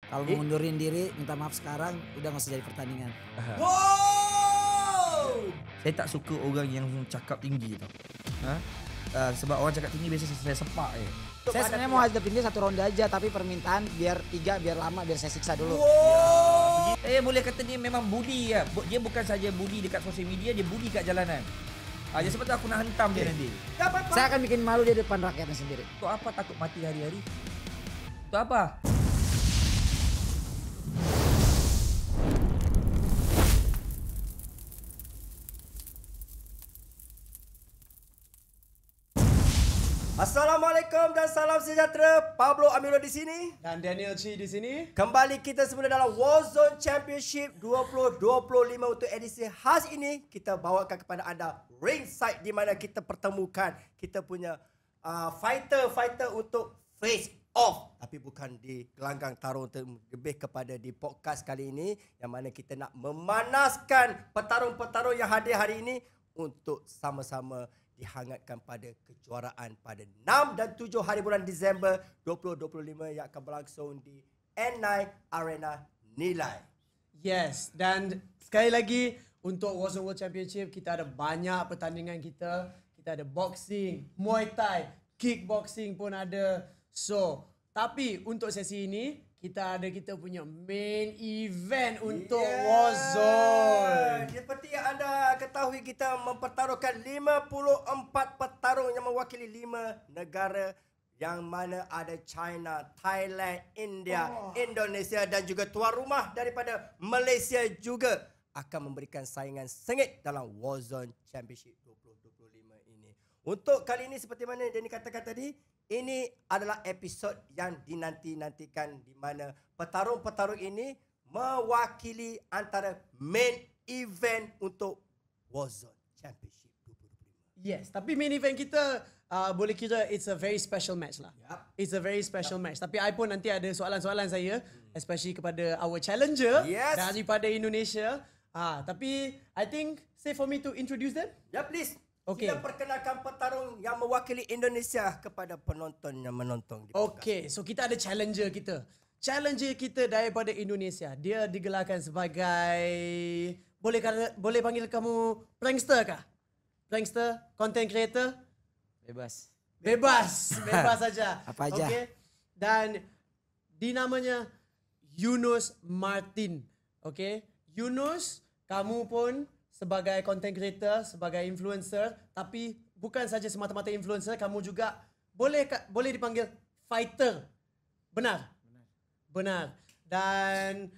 Kalau mau mundurin diri, minta maaf sekarang, udah nggak usah jadi pertandingan. Wow! Saya tak suka orang yang cakap tinggi tau. Sebab orang cakap tinggi biasa saya sepak je. Saya sebenarnya mau hadapin dia 1 ronde aja, tapi permintaan biar 3, biar lama, biar saya siksa dulu. Wow! Saya boleh kata dia memang bully lah. Dia bukan saja bully dekat sosial media, dia bully kat jalanan. Jadi sebab tu aku nak hentam dia nanti. Tak apa-apa. Saya akan bikin malu dia depan rakyatnya sendiri. Untuk apa takut mati hari-hari? Untuk apa? Assalamualaikum dan salam sejahtera. Pablo Amiro di sini. Dan Daniel Chi di sini. Kembali kita semula dalam Warzone Championship 2025 untuk edisi khas ini. Kita bawakan kepada anda ringside di mana kita pertemukan kita punya fighter-fighter untuk face off. Tapi bukan di gelanggang tarung, lebih kepada di podcast kali ini yang mana kita nak memanaskan petarung-petarung yang hadir hari ini untuk sama-sama dihangatkan pada kejuaraan pada 6 dan 7 hari bulan Disember 2025 yang akan berlangsung di N9 Arena Nilai. Yes, dan sekali lagi untuk Warzone World Championship kita ada banyak pertandingan kita. Kita ada boxing, Muay Thai, kickboxing pun ada. So, tapi untuk sesi ini kita punya main event untuk Warzone. Seperti yang anda ketahui, kita mempertaruhkan 54 petarung yang mewakili 5 negara yang mana ada China, Thailand, India, Indonesia dan juga tuan rumah daripada Malaysia juga akan memberikan saingan sengit dalam Warzone Championship 2025 ini. Untuk kali ini seperti mana Danny katakan tadi, ini adalah episod yang dinanti-nantikan di mana petarung-petarung ini mewakili antara main event untuk Warzone Championship 2025. Yes, tapi main event kita boleh kira it's a very special match lah. Yup. It's a very special match. Tapi I pun nanti ada soalan-soalan saya, especially kepada our challenger daripada Indonesia. Tapi I think safe for me to introduce them. Ya, please. Okay. Kita perkenalkan petarung yang mewakili Indonesia kepada penonton yang menonton di podcast. Okay, so kita ada challenger kita. Challenger kita daripada Indonesia. Dia digelarkan sebagai boleh panggil kamu prankster kah? Prankster, content creator? Bebas. Bebas saja. Apa aja. Okay. Dan dinamanya Yunus Martin. Okay. Yunus, kamu pun sebagai content creator, sebagai influencer, tapi bukan saja semata-mata influencer, kamu juga boleh dipanggil fighter. Benar? Benar. Dan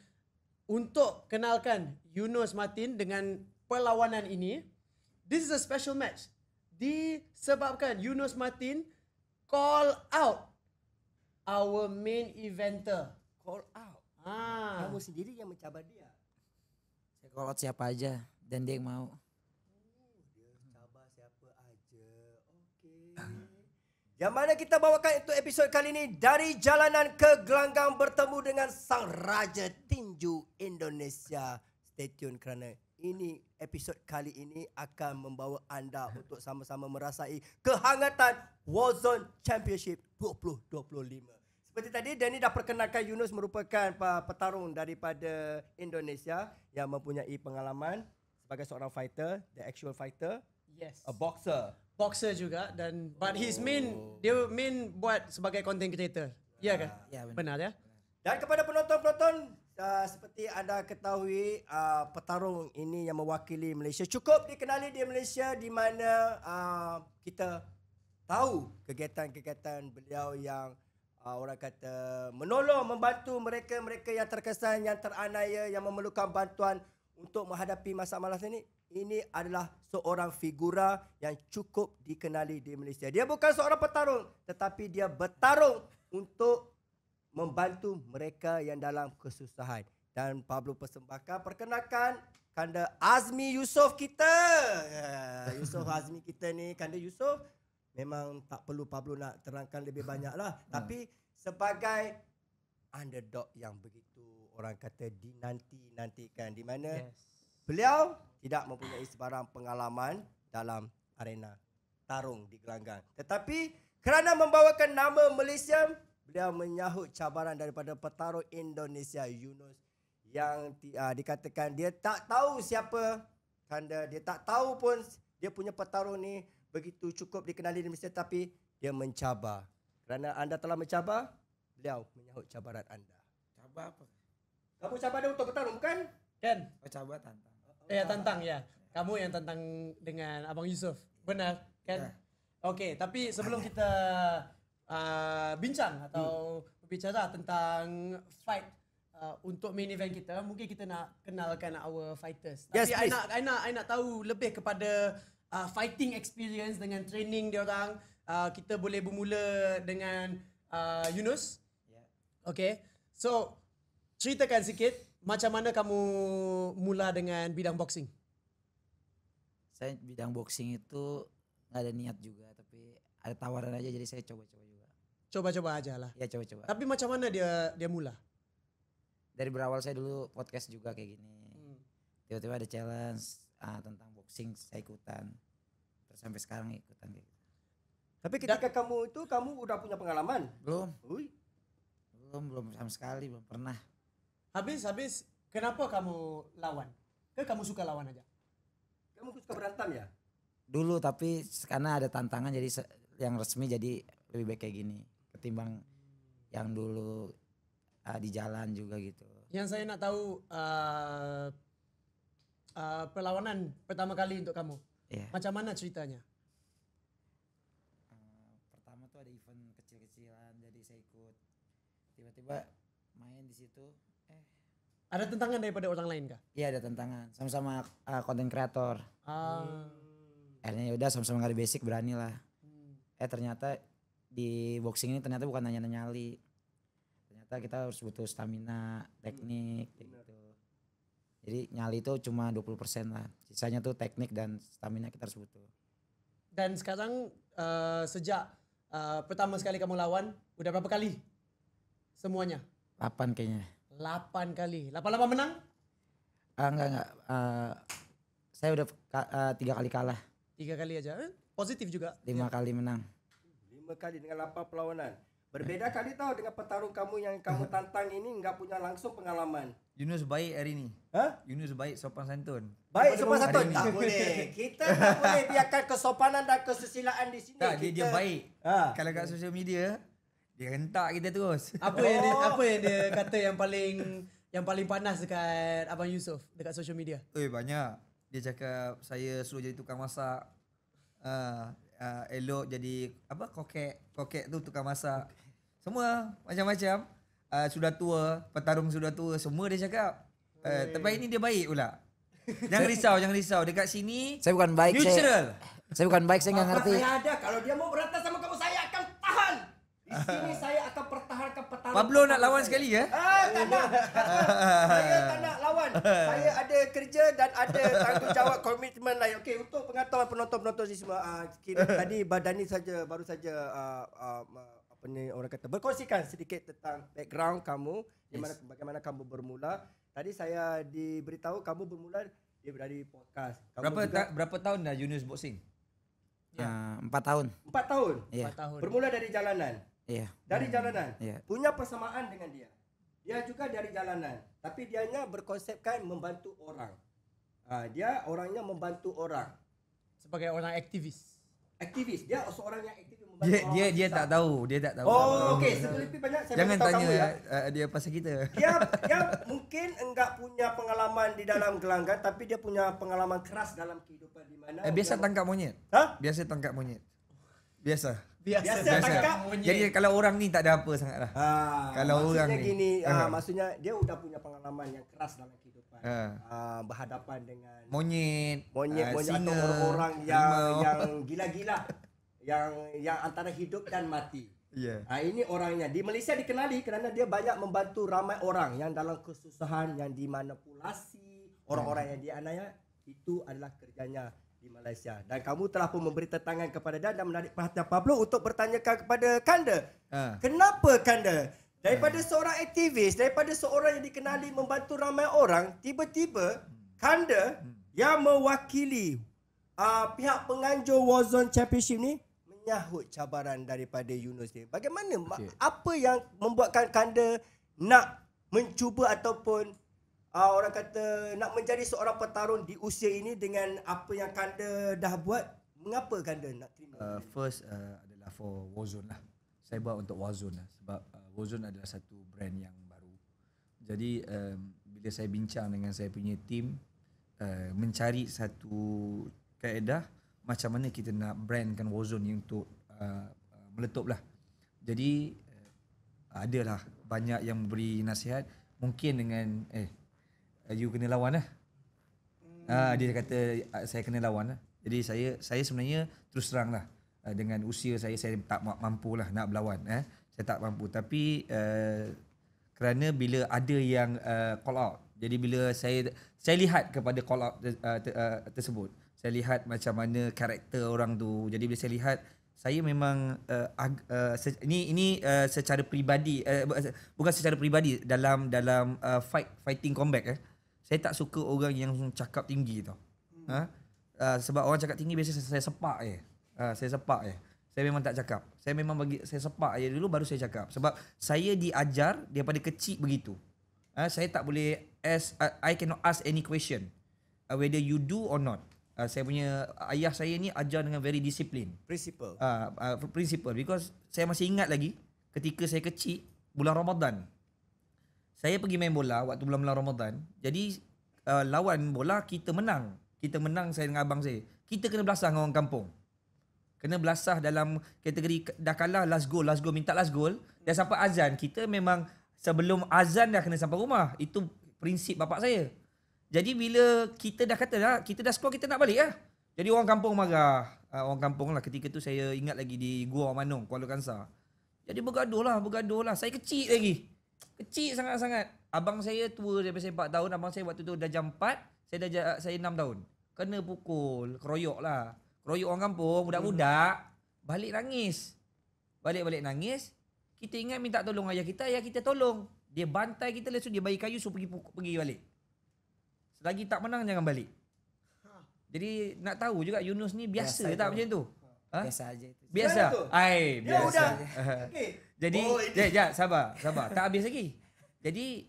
untuk kenalkan Yunus Martin dengan perlawanan ini, this is a special match. Disebabkan Yunus Martin call out our main eventer. Call out. Ah. Kamu sendiri yang mencabar dia. Saya call out siapa aja dan dia yang mau. Dia cabar siapa aja. Okey. Yang mana kita bawakan untuk episod kali ini dari jalanan ke gelanggang bertemu dengan sang raja tinju Indonesia. Stay tune kerana ini episod kali ini akan membawa anda untuk sama-sama merasai kehangatan Warzone Championship 2025. Seperti tadi, Danny dah perkenalkan Yunus merupakan petarung daripada Indonesia yang mempunyai pengalaman sebagai seorang fighter, the actual fighter, Yes. a boxer. Boxer juga dan but his dia main buat sebagai content creator. Ya kan? Ya, Benar ya? Dan kepada penonton-penonton, seperti anda ketahui, petarung ini yang mewakili Malaysia cukup dikenali di Malaysia di mana kita tahu kegiatan-kegiatan beliau yang orang kata menolong, membantu mereka-mereka yang terkesan, yang teranaya, yang memerlukan bantuan untuk menghadapi masalah ini. Ini adalah seorang figura yang cukup dikenali di Malaysia. Dia bukan seorang petarung, tetapi dia bertarung untuk membantu mereka yang dalam kesusahan. Dan Pablo persembahkan, perkenalkan Kanda Azmi Yusof kita. Yusof Azmi kita ni, Kanda Yusof memang tak perlu Pablo nak terangkan lebih banyak lah. Tapi sebagai underdog yang begitu orang kata dinanti-nantikan, di mana beliau tidak mempunyai sebarang pengalaman dalam arena tarung di gelanggang. Tetapi kerana membawakan nama Malaysia, beliau menyahut cabaran daripada petarung Indonesia Yunus yang dikatakan dia tak tahu siapa Kanda, dia tak tahu pun dia punya petarung ni begitu cukup dikenali di Malaysia, tapi dia mencabar. Kerana anda telah mencabar, beliau menyahut cabaran anda. Cabar apa? Kamu cabar dia untuk bertarung bukan? Kan? Oh, cabar tantang. Tantang ya. Kamu yang tantang dengan Abang Yusof. Benar kan? Ya. Okey, tapi sebelum kita bincang atau berbicara tentang fight untuk main event kita, mungkin kita nak kenalkan our fighters. Yes, Tapi please. I nak tahu lebih kepada fighting experience dengan training dia orang. Kita boleh bermula dengan Yunus. Ya. Okay. So, ceritakan sikit macam mana kamu mula dengan bidang boxing. Saya bidang boxing itu nggak ada niat juga, tapi ada tawaran aja, jadi saya coba-coba juga. Coba-coba aja lah. Ya coba-coba. Tapi macam mana dia mula? Dari berawal saya dulu podcast juga kayak gini. Tiba-tiba ada challenge tentang boxing, saya ikutan. Terus sampai sekarang ikutan kayak gitu. Tapi ketika kamu udah punya pengalaman? Belum, Ui. belum sama sekali, belum pernah. Habis kenapa kamu lawan? Kamu suka lawan aja? Kamu suka berantem ya? Dulu tapi karena ada tantangan jadi yang resmi, jadi lebih baik kayak gini ketimbang yang dulu di jalan juga gitu. Yang saya nak tahu perlawanan pertama kali untuk kamu. Iya. Macam mana ceritanya? Pertama tuh ada event kecil-kecilan, jadi saya ikut. Tiba-tiba main di situ. Ada tentangan daripada orang lain kah? Iya, ada tantangan. Sama-sama konten kreator. Akhirnya yaudah sama-sama gak ada basic, berani lah. Ternyata di boxing ini ternyata bukan hanya nyali. Ternyata kita harus butuh stamina, teknik gitu. Jadi nyali itu cuma 20% lah. Sisanya tuh teknik dan stamina kita harus butuh. Dan sekarang sejak pertama sekali kamu lawan, udah berapa kali? Semuanya? 8 kayaknya. 8 kali. 8 menang? Enggak. Saya udah 3 kali kalah. 3 kali aja. Positif juga. 5 kali menang. 5 kali dengan 8 perlawanan. Berbeza kali tahu dengan petarung kamu yang kamu tantang ini enggak punya langsung pengalaman. Yunus baik hari ni. Ha? Yunus baik, sopan santun. Baik sopan Hari santun. ni. Tak boleh. Kita tak boleh biarkan kesopanan dan kesusilaan di sini. Tak, dia baik. Ha. Kalau kat social media, dia hentak kita terus. Apa yang dia kata yang paling panas dekat Abang Yusof dekat social media? Banyak. Dia cakap saya suruh jadi tukang masak. Elok jadi apa, kokek tu tukang masak. Semua macam-macam. Sudah tua, petarung sudah tua, semua dia cakap. Tapi ini dia baik pula. Jangan risau. Dekat sini Saya bukan baik, neutral. saya bukan baik, saya nggak ngerti. Saya ada. Kalau dia mau berantem sama kamu, saya akan tahan. Di sini saya akan pertahankan petarung. Pablo nak lawan sekali ya? Tak nak. Saya tak nak lawan. Saya ada kerja dan ada tanggungjawab komitmen lain. Okey, untuk pengetahuan penonton-penonton di semua, kira tadi Badani baru saja apa ni orang kata berkongsikan sedikit tentang background kamu, di mana bagaimana kamu bermula. Tadi saya diberitahu kamu bermula dari podcast. Kamu Berapa tahun dah Yunus boxing? 4 tahun. 4 tahun. Iya. 4 tahun. Bermula dari jalanan. Iya. Dari jalanan. Iya. Punya persamaan dengan dia. Dia juga dari jalanan. Tapi dianya berkonsepkan membantu orang. Dia orangnya membantu orang. Sebagai orang aktivis. Aktivis. Dia seorang yang aktif membantu orang. Dia tak tahu, dia tak tahu. Oh, okey. Sebelum banyak saya Jangan beritahu tanya kamu ya. dia pasal kita. Dia mungkin enggak punya pengalaman di dalam gelanggang, tapi dia punya pengalaman keras dalam kehidupan di mana. Biasa tangkap monyet. Ha? Biasa tangkap monyet. Biasa. Biasa tangkap monyet. Jadi kalau orang ni tak ada apa sangat lah. Kalau maksudnya orang ni. gini, maksudnya dia udah punya pengalaman yang keras dalam kehidupan. Berhadapan dengan Monyet monyet singa, atau orang-orang harimau. yang gila-gila, yang antara hidup dan mati. Ya. Ini orangnya di Malaysia dikenali kerana dia banyak membantu ramai orang yang dalam kesusahan, yang dimanipulasi, orang-orang yang dianiaya. Itu adalah kerjanya di Malaysia. Dan kamu telah pun memberi tantangan kepada dia dan menarik perhatian Pablo untuk bertanyakan kepada Kanda. Kenapa Kanda? Daripada seorang aktivis, daripada seorang yang dikenali membantu ramai orang, tiba-tiba Kanda yang mewakili pihak penganjur Warzone Championship ni menyahut cabaran daripada Yunus ni? Bagaimana? Apa yang membuatkan Kanda nak mencuba ataupun orang kata nak menjadi seorang petarung di usia ini dengan apa yang Kanda dah buat? Mengapa Kanda nak terima? First adalah for Warzone lah. Saya buat untuk Warzone lah. Sebab Warzone adalah satu brand yang baru. Jadi bila saya bincang dengan saya punya team, mencari satu kaedah macam mana kita nak brandkan Warzone ni untuk meletup lah. Jadi adalah banyak yang beri nasihat. Mungkin dengan you kena lawan lah. Dia kata saya kena lawan lah. Jadi saya sebenarnya terus terang lah, dengan usia saya tak mampu lah nak berlawan. Saya tak mampu. Tapi kerana bila ada yang call out, jadi bila saya lihat kepada call out tersebut, saya lihat macam mana karakter orang tu. Jadi bila saya lihat, saya memang ini secara peribadi, bukan secara peribadi, dalam fighting combat saya tak suka orang yang cakap tinggi tau. Sebab orang cakap tinggi biasa saya sepak je. Saya sepak je. Saya memang tak cakap. Saya memang saya sepak je dulu baru saya cakap. Sebab saya diajar daripada kecil begitu. Saya tak boleh I cannot ask any question whether you do or not. Saya punya ayah saya ni ajar dengan very discipline. Principle. Principle, because saya masih ingat lagi ketika saya kecil bulan Ramadan. Saya pergi main bola waktu bulan-bulan Ramadan. Jadi lawan bola kita menang. Kita menang saya dengan abang saya. Kita kena belasah dengan orang kampung. Kena belasah dalam kategori dah kalah last goal, minta last goal. Dah sampai azan, kita memang sebelum azan dah kena sampai rumah. Itu prinsip bapak saya. Jadi bila kita dah kata dah, kita dah skor, kita nak balik lah. Jadi orang kampung marah. Orang kampung lah, ketika tu saya ingat lagi di Gua Manung, Kuala Kangsar. Jadi bergaduh lah. Saya kecil lagi. Kecil sangat-sangat. Abang saya tua daripada saya 4 tahun. Abang saya waktu tu dah jam 4. Saya 6 tahun. Kena pukul. Keroyok lah. Keroyok orang kampung. Budak-budak. Balik nangis. Balik nangis. Kita ingat minta tolong ayah kita. Ayah kita tolong. Dia bantai kita. Lepas tu dia bagi kayu. So pergi balik. Selagi tak menang jangan balik. Jadi nak tahu juga Yunus ni biasa tak macam tu? Biasa aja itu. Biasa? Biasa. Okay. Jadi, sabar. Tak habis lagi. Jadi,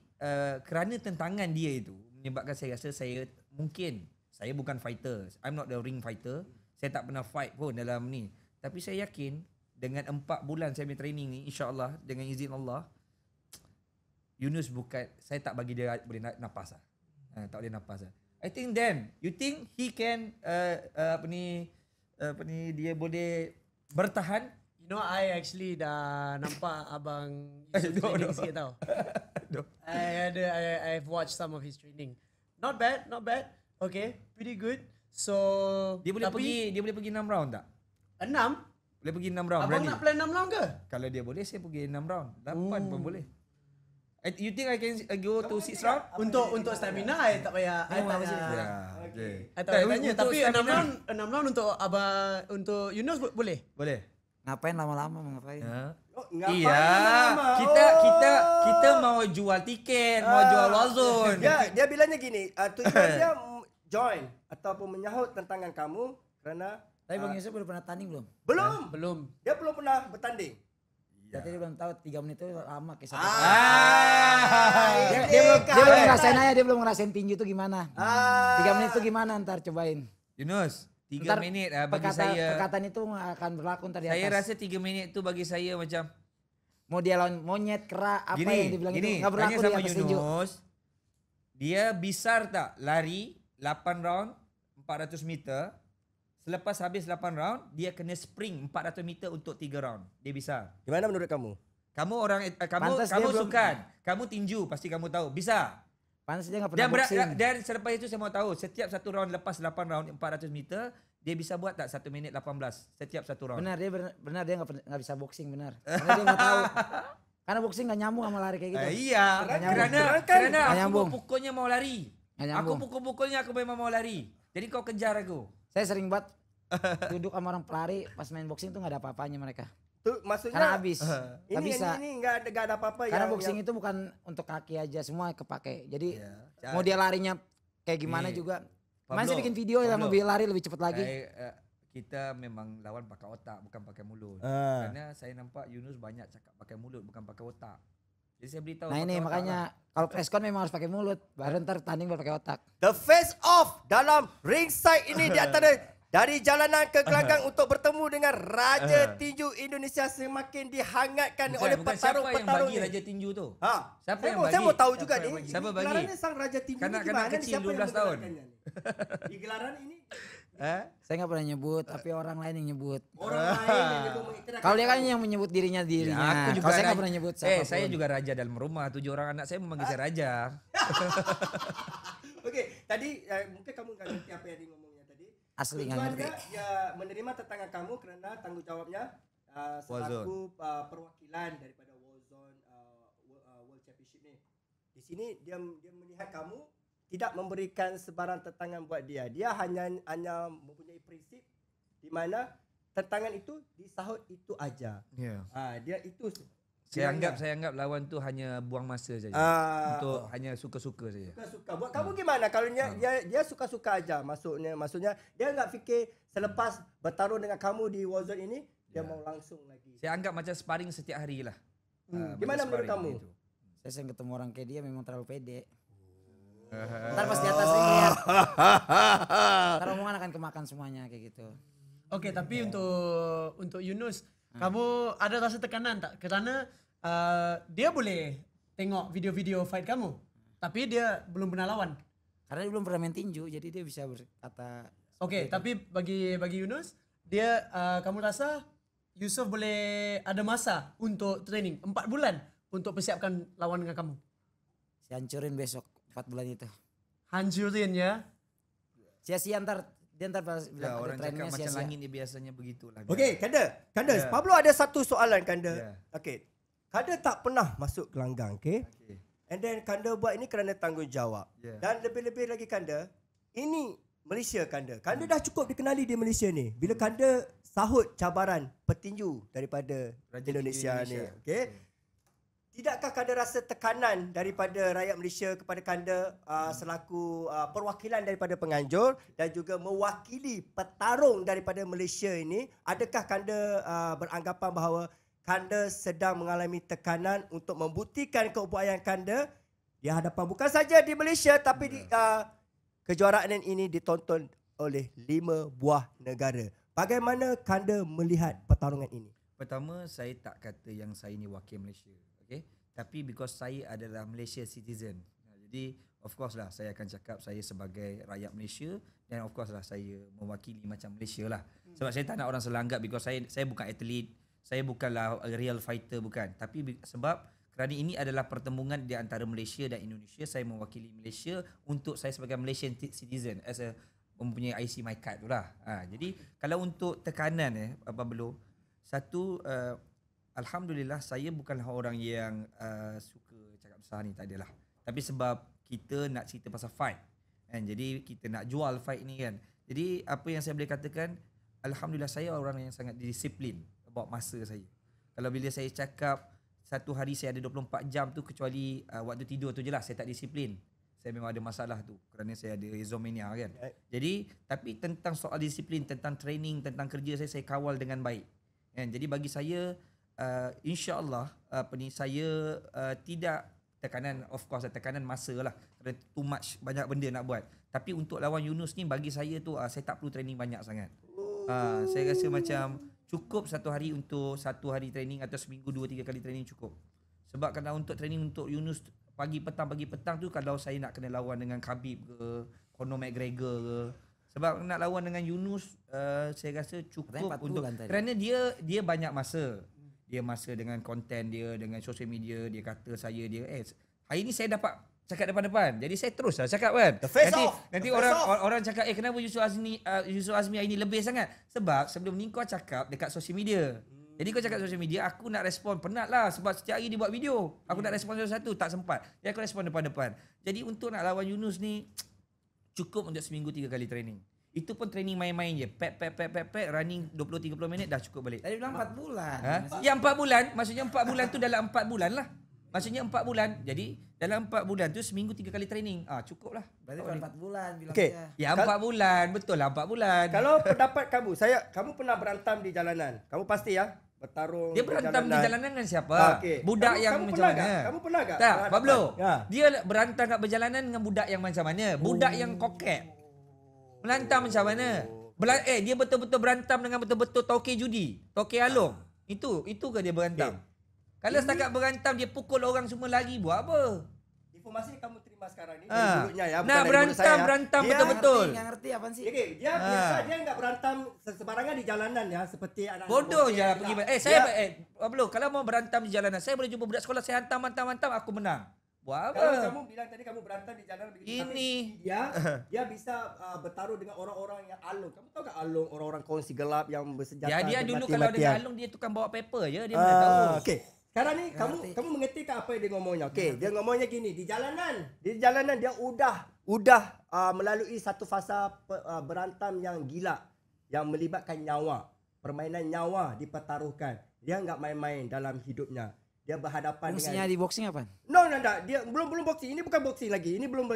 kerana tentangan dia itu, menyebabkan saya rasa saya bukan fighter. I'm not the ring fighter. Saya tak pernah fight pun dalam ni. Tapi saya yakin, dengan 4 bulan saya punya training ni, insyaAllah, dengan izin Allah, Yunus saya tak bagi dia boleh nafas lah. Tak boleh nafas lah. I think then, you think he can, dia boleh bertahan? You know, I actually dah nampak abang training sikit tau. I've watched some of his training. Not bad. Okay, pretty good. So Dia boleh pergi 6 round tak? 6? Boleh pergi 6 round. Abang nak plan 6 round ke? Kalau dia boleh, saya pergi 6 round. 8 pun boleh. You think I can go to 6 round? Untuk stamina, I tak payah. I tak payah tanya. Tapi 6 round untuk Yunus boleh? Boleh. Ngapain lama-lama mau ngapain? Iya. Kita mau jual tiket, mau jual Warzone. Dia bilangnya gini, tujuan dia join ataupun menyahut tentangan kamu kerana Tapi Bang Yusuf udah pernah tanding belum? belum. Dia belum pernah bertanding. Berarti dia belum tahu 3 menit itu lama kayak 1 Dia belum ngerasain aja, dia belum ngerasain tinju itu gimana. 3 menit itu gimana ntar cobain. Yunus, 3 minit bagi saya. Perkataan itu akan berlaku ntar di atas. Saya rasa 3 minit tu bagi saya macam mau dia lawan monyet, kera, apa yang dibilang itu enggak berlaku tanya di sama atas tinju. Yunus. Dia bisar tak lari 8 round 400 meter. Selepas habis 8 round, dia kena sprint 400 meter untuk 3 round. Dia bisa. Gimana menurut kamu? Kamu sukan. Kamu tinju, pasti kamu tahu. Bisa. Pantas dia enggak pernah boxing. Dan selepas itu saya mau tahu, setiap 1 round lepas 8 round 400 meter, dia bisa buat tak 1 minit 18 setiap 1 round? Benar dia enggak bisa boxing benar. Karena dia enggak tahu. Karena boxing enggak nyambung sama lari kayak gitu. Iya, karena aku pukulnya mau lari. Aku pukul-pukulnya aku memang mau lari. Jadi kau kejar aku. Saya sering buat duduk sama orang pelari pas main boxing tuh nggak ada apa-apanya mereka. Tuh maksudnya Karena habis. Nggak bisa. Ini enggak ada apa-apa. Karena boxing itu bukan untuk kaki aja, semua kepake. Jadi mau dia larinya kayak gimana juga. Kemarin saya bikin video yang mobil lari lebih cepat lagi. kita memang lawan pakai otak bukan pakai mulut. Ah. Kerana saya nampak Yunus banyak cakap pakai mulut bukan pakai otak. Jadi saya beritahu. Nah ini pakai otak makanya lah. kalau presscon memang harus pakai mulut. Baru ntar tanding baru pakai otak. The face off dalam ringside ini di antara dari jalanan ke gelanggang untuk bertemu dengan Raja Tinju Indonesia semakin dihangatkan oleh Siapa yang petarung-petarung bagi ni. Raja Tinju tu? Ha, Siapa saya yang mau, bagi? Saya mau tahu juga Siapa ni. yang bagi? Siapa bagi? Gelarannya sang Raja Tinju ni Kanak-kanak gimana ni? kecil Siapa yang 12 tahun. menggelarkannya ni? Di gelaran ini Saya nggak pernah nyebut, tapi orang lain yang nyebut. orang lain yang juga mengiktirafkan. Kalau dia kan yang menyebut dirinya. Ya, aku juga Kalau saya nggak raja. pernah nyebut saya siapapun. juga raja dalam rumah. 7 orang anak saya memanggil saya raja. Okey, tadi mungkin kamu enggak ngerti apa yang dia ngomongnya tadi. Asli nggak Tujuannya ngerti. dia menerima tantangan kamu kerana tanggungjawabnya selaku perwakilan daripada Warzone World Championship ni. Di sini dia melihat kamu tidak memberikan sebarang tantangan buat dia. Dia hanya mempunyai prinsip di mana tantangan itu disahut itu aja. Ya. Dia itu Saya anggap lawan tu hanya buang masa saja. Untuk hanya suka-suka saja. Suka-suka. Buat kamu gimana kalau dia suka-suka aja maksudnya dia enggak fikir selepas bertarung dengan kamu di Warzone ini dia mau langsung lagi. Saya anggap macam sparring setiap hari lah. Gimana menurut sparring kamu? gitu. Saya sering ketemu orang kayak dia memang terlalu pede. Ntar pas di atas ring lihat. Ntar omongan akan kemakan semuanya kayak gitu. Okey, tapi untuk Yunus, kamu ada rasa tekanan tak? Kerana dia boleh tengok video-video fight kamu, tapi dia belum pernah lawan. Karena dia belum pernah main tinju, jadi dia bisa berkata. Okey, tapi bagi Yunus, dia kamu rasa Yusof boleh ada masa untuk training 4 bulan untuk persiapkan lawan dengan kamu? Saya hancurin besok 4 bulan itu. Hancurin ya. Sia-sia ntar dia ntar pas Ya, bilang ada orang cakap trainingnya macam sia-sia. langit ni biasanya begitulah. Okey, Kanda, Ya. Pablo ada satu soalan Kanda. Ya. Okey. Kanda tak pernah masuk gelanggang, okey? Okay. And then Kanda buat ini kerana tanggungjawab. Ya. Dan lebih-lebih lagi Kanda, ini Malaysia Kanda. Kanda dah cukup dikenali di Malaysia ni. Bila Kanda sahut cabaran petinju daripada Raja Indonesia Tinju ni, Indonesia. okey? Tidakkah Kanda rasa tekanan daripada rakyat Malaysia kepada Kanda selaku perwakilan daripada penganjur dan juga mewakili petarung daripada Malaysia ini? Adakah Kanda beranggapan bahawa Kanda sedang mengalami tekanan untuk membuktikan keupayaan Kanda di hadapan bukan saja di Malaysia tapi di kejuaraan ini ditonton oleh 5 buah negara. Bagaimana Kanda melihat pertarungan ini? Pertama, saya tak kata yang saya ni wakil Malaysia. Okay? Tapi because saya adalah Malaysia citizen. Jadi of course lah saya akan cakap saya sebagai rakyat Malaysia dan of course lah saya mewakili macam Malaysia lah. Sebab saya tak nak orang salah anggap because saya bukan atlet, saya bukanlah a real fighter bukan. Tapi sebab kerana ini adalah pertembungan di antara Malaysia dan Indonesia, saya mewakili Malaysia untuk saya sebagai Malaysian citizen as a mempunyai IC my card tu lah. Jadi kalau untuk tekanan Pablo, satu alhamdulillah saya bukanlah orang yang suka cakap besar ni, tak adalah. Tapi sebab kita nak cerita pasal fight kan, jadi kita nak jual fight ni kan. Jadi apa yang saya boleh katakan, alhamdulillah saya orang yang sangat disiplin about masa saya. Kalau bila saya cakap satu hari saya ada 24 jam tu, kecuali waktu tidur tu je lah saya tak disiplin. Saya memang ada masalah tu kerana saya ada insomnia kan. Jadi tapi tentang soal disiplin, tentang training, tentang kerja saya kawal dengan baik. Kan? Jadi bagi saya insya-Allah saya tidak tekanan, of course tekanan masa lah kerana too much, banyak benda nak buat. Tapi untuk lawan Yunus ni bagi saya tu saya tak perlu training banyak sangat. Saya rasa macam cukup satu hari untuk satu hari training atau seminggu 2-3 kali training cukup. Sebab kalau untuk training untuk Yunus pagi petang tu kalau saya nak kena lawan dengan Khabib ke Conor McGregor ke, sebab nak lawan dengan Yunus saya rasa cukup untuk kerana dia banyak masa. Dia masa dengan konten dia, dengan social media, dia kata saya hari ni saya dapat cakap depan-depan. Jadi saya teruslah cakap kan. Nanti orang cakap kenapa Yusuf Azmi hari ni lebih sangat? Sebab sebelum ni kau cakap dekat social media. Jadi kau cakap social media, aku nak respon penat lah sebab setiap hari dia buat video. Aku nak respon satu-satu, tak sempat. Jadi aku respon depan-depan. Jadi untuk nak lawan Yunus ni cukup untuk seminggu 3 kali training. Itu pun training main-main je. Pep, running 20-30 minit dah cukup balik. Tadi bilang 4 bulan. Yang 4 bulan, maksudnya 4 bulan tu dalam 4 bulan lah. Maksudnya 4 bulan. Jadi dalam 4 bulan tu seminggu 3 kali training. Cukup lah. Berarti bukan 4 bulan bilang Okey. dia. Ya 4 bulan. Betul lah 4 bulan. Kalau pendapat kamu, kamu pernah berantam di jalanan. Kamu pasti ya bertarung Dia berantam di jalanan dengan siapa? Okey. Budak Kamu yang pernah macam tak? mana? Kamu pernah tak? Tak, berhadapan? Pablo. Ya. Dia berantam kat berjalanan dengan budak yang macam mana? Budak yang kokek. Melantam macam mana? Dia betul-betul berantam dengan betul-betul toke judi. Toke along. Itu ke dia berantam? Kalau setakat berantam dia pukul orang semua lari, buat apa? Informasi yang kamu terima sekarang ni dari mulutnya ya, bukan Nah, dari mulut saya. berantam Dia betul-betul. Nggak ngerti apaan sih? Okey, dia biasa dia enggak berantam sebarangan di jalanan ya, seperti anak-anak Bodoh bocil je lah tak. pergi. Pablo, kalau mau berantam di jalanan, saya boleh jumpa budak sekolah, saya hantam, aku menang. Buat Kalau apa? kamu bilang tadi kamu berantam di jalanan begitu, Ini. tapi dia bisa bertaruh dengan orang-orang yang alung. Kamu tahu tak alung, orang-orang kongsi gelap yang bersenjata. Ya dia dulu kalau bermati-matian? dengan Alung dia tukang bawa paper je, dia mana tahu. Okey. Sekarang ni kamu mengerti tak apa yang dia ngomongnya? Okey, dia ngomongnya gini, di jalanan dia udah melalui satu fasa berantam yang gila yang melibatkan nyawa. Permainan nyawa dipertaruhkan. Dia enggak main-main dalam hidupnya. Dia berhadapan Fungsinya dengan di boxing apa? No, dia belum boxing. Ini bukan boxing lagi. Ini belum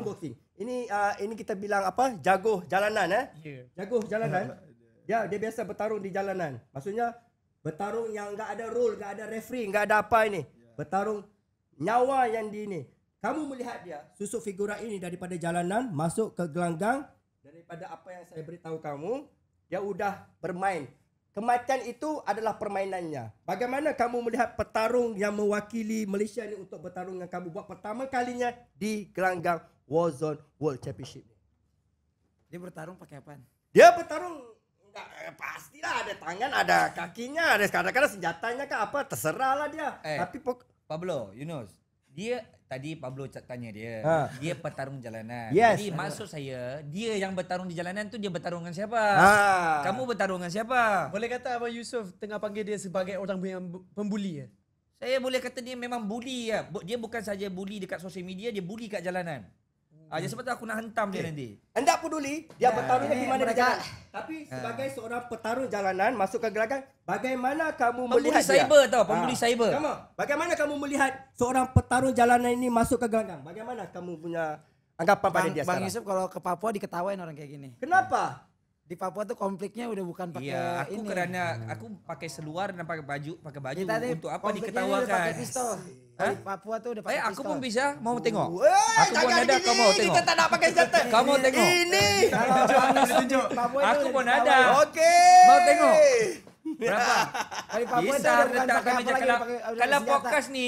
boxing. Ini kita bilang apa? Jago jalanan Jago jalanan. Dia biasa bertarung di jalanan. Maksudnya bertarung yang enggak ada rule, enggak ada referee, enggak ada apa ini. Bertarung nyawa yang di ini. Kamu melihat dia susuk figura ini daripada jalanan masuk ke gelanggang, daripada apa yang saya beritahu kamu, dia udah bermain. Kematian itu adalah permainannya. Bagaimana kamu melihat petarung yang mewakili Malaysia ni untuk bertarung dengan kamu buat pertama kalinya di gelanggang Warzone World Championship? Dia bertarung pakai apaan? Dia bertarung pastilah ada tangan, ada kakinya, ada kadang-kadang senjatanya ke apa, terserahlah dia. Tapi Pablo, Yunus, dia tadi Pablo tanya dia, dia petarung jalanan. Yes. Jadi maksud saya, dia yang bertarung di jalanan tu dia bertarung dengan siapa? Kamu bertarung dengan siapa? Boleh kata Abang Yusof tengah panggil dia sebagai orang yang pembuli ya? Saya boleh kata dia memang bully ya. Dia bukan saja bully dekat sosial media, dia bully kat jalanan. Jadi sebab tu aku nak hentam dia nanti. anda peduli dia bertarungnya di mana di mereka- jalan. Tapi sebagai seorang petarung jalanan masuk ke gelanggang, bagaimana kamu Pembuli melihat cyber dia? tau, pembuli cyber. Kamu, bagaimana kamu melihat seorang petarung jalanan ini masuk ke gelanggang? Bagaimana kamu punya anggapan pada dia Bang sekarang? Yusuf kalau ke Papua diketawain orang kayak gini. Kenapa? Di Papua tuh konfliknya udah bukan pakai Iya, aku ini. kerana aku pakai seluar dan pakai baju Kita nih untuk apa konfliknya ini udah pakai diketawakan. pistol. Di Papua tuh udah pakai Aku pistol. pun bisa mau tengok. Weh, Aku pun ada, kau mau tengok. Kita tak nak pakai senjata. Kau mau tengok? Ini. Kalau Bang Yusuf di Papua itu Aku udah pun diketawain. ada. Okey. Mau tengok? Berapa? Kalau di Papua itu Bisa udah bukan letak pakai apa meja lagi, kalau udah kalau senjata. podcast ni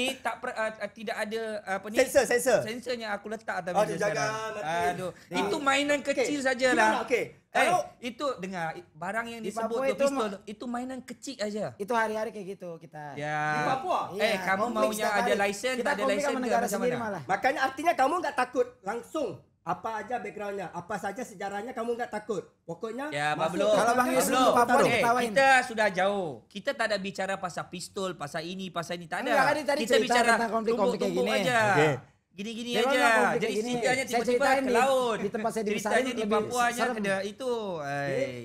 tidak ada apa ni Sensor. sensornya aku letak atas Oh, meja dijaga sekarang. mati. Aduh, itu mainan kecil sajalah. Okey. Kalau Itu dengar barang yang Di disebut Papua tu itu pistol itu mainan kecil aja. Itu hari-hari kayak gitu kita. Ya. Di Papua? Iya, Kamu konflik maunya setiap ada hari. license, Kita tak ada konflik license sama ke negara macam sendiri mana? malah. makanya artinya kamu enggak takut langsung apa aja backgroundnya, apa saja sejarahnya kamu enggak takut. Pokoknya Ya, masuk Pablo. ke Kalau Bang Yusuf Pablo, ke Papua Pablo, diketawain. kita sudah jauh. Kita tak ada bicara pasal pistol, pasal ini, pasal ini. Tak ada. Enggak, tadi Kita cerita bicara tentang konflik-konflik kayak tumbuk-tumbuk gini. aja. Okey. Gini-gini Dia aja. bilang konflik Jadi kayak gini. ceritanya Saya tiba-tiba ceritain ke di- laut. di tempat saya dibesarin Ceritanya di lebih Papuanya serem. ada itu.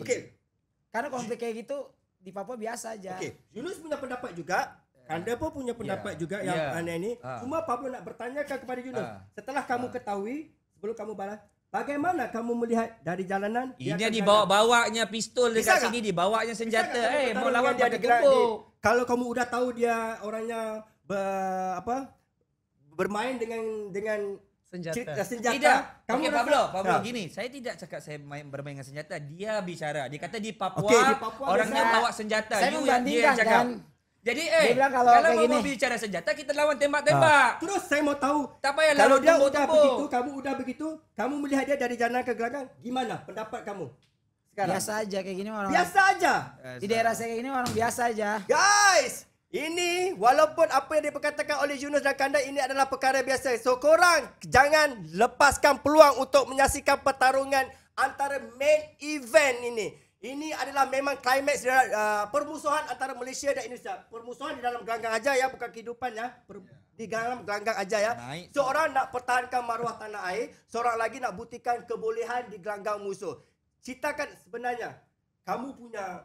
Okey. Karena konflik kayak gitu di Papua biasa aja. Okey. Yunus punya pendapat juga. Anda pun punya pendapat juga yang Ya. aneh ini. Ah. Cuma Pablo nak bertanyakan kepada Yunus. Ah. Setelah kamu ketahui, sebelum kamu balas, bagaimana kamu melihat dari jalanan? dia Ini akan dibawa-bawanya pistol Bisa dekat tak? sini, dibawanya Bisa senjata. tak kamu Mau bertarung lawan dengan dia pakai di gerak- tumbuk. Kalau kamu udah tahu dia orangnya bermain dengan Senjata. senjata. Tidak. Kamu Okey, rasa- Pablo, Ha. gini. Saya tidak cakap saya bermain dengan senjata. Dia bicara. Dia kata di Papua, Okey, di Papua orangnya biasa. bawa senjata. Saya You yang dia membandingkan cakap. kan. Jadi Dia bilang kalau kayak mau gini. bicara senjata, kita lawan tembak-tembak. Terus saya mau tahu, Tak payah kalau lawan dia udah tumbuk-tumbuk. begitu, kamu udah begitu, kamu melihat dia dari jalan ke gelanggang, gimana pendapat kamu sekarang? Biasa aja kayak gini orang. Biasa aja. Di daerah saya kayak gini orang biasa aja. Guys, ini walaupun apa yang diperkatakan oleh Yunus dan Kanda ini adalah perkara biasa. So korang jangan lepaskan peluang untuk menyaksikan pertarungan antara main event ini. Ini adalah memang climax permusuhan antara Malaysia dan Indonesia. Permusuhan di dalam gelanggang aja ya, bukan kehidupan ya. Di dalam gelanggang aja ya. Naik. Seorang nak pertahankan maruah tanah air, seorang lagi nak buktikan kebolehan di gelanggang musuh. Ceritakan sebenarnya, kamu punya